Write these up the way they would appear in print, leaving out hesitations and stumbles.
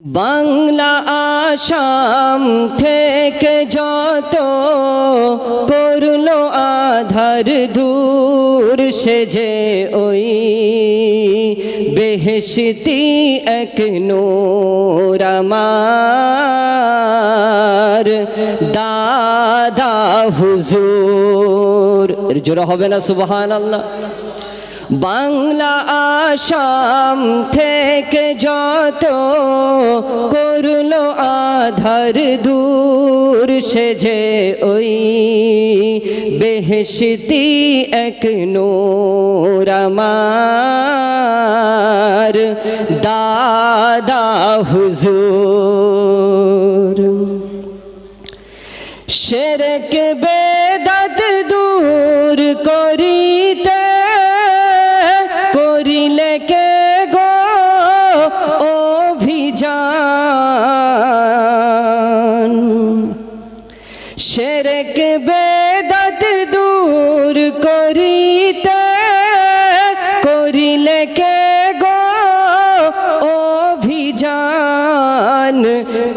বাংলা আসাম থেকে যত করলো আধার দূর সে যে ওই বেহেশতি এক নূর আমার দাদা হুজুর। এর জোরে হবে না সুবহানাল্লাহ। বাংলা আসাম থেকে যত করলো আধার দূর সে যে ওই বেহেশতি এক নূর আমার দাদা হুজুর। শিরক বেদাত দূর করিতে করিলে কে গো অভিযান। শিরক বেদাত দূর করিতে করিলে কে গো অভিযান।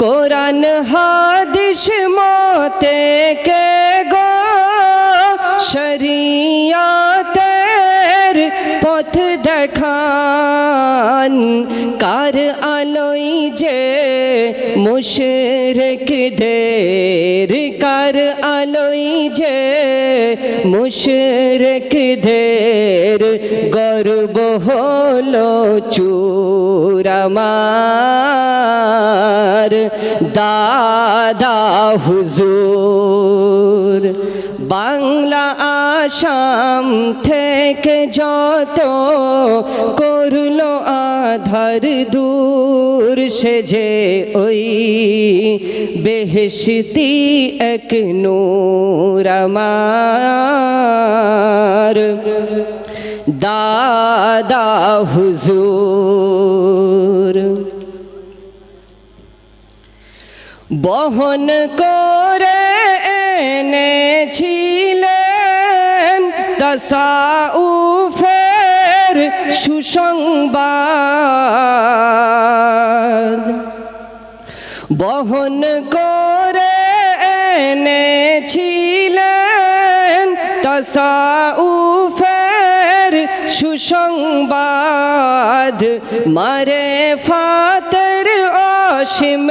কোরআন হাদিস মতে কে গো শরিয়তের পথ দেখান। কার আলোই যে মুশরিকদের, কার আলোই যে মুশরিকদের গর্ব হলো চূর আমার দাদা হুজুর। বাংলা আসাম থেকে যত করলো আধার দূর সে যে ওই বেহেশতি এক নূর আমার দাদা হুজুর। বহন করে এনেছিলেন তাসাউফের সুসংবাদ। বহন করে এনেছিলেন তাসাউফের সুসংবাদ। মারেফাতের অসীম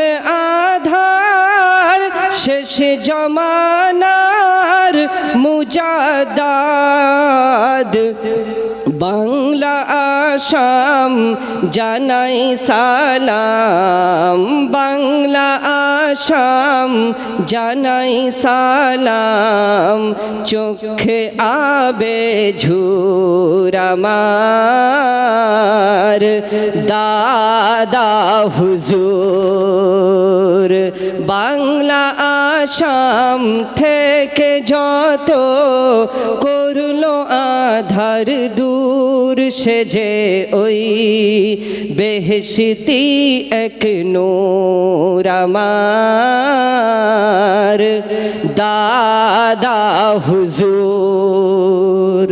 আধার শেষ জমানার মুজাদ্দাদ। বাংলা আসাম জানাই সালাম, বাংলা আসাম জানাই সালাম। চোখে আবে ঝুর আমার দাদা হুজুর। বাংলা আসাম থেকে যত করলো আধার দূর সে যে ওই বেহেশতি এক নূর আমার দাদা হুজুর।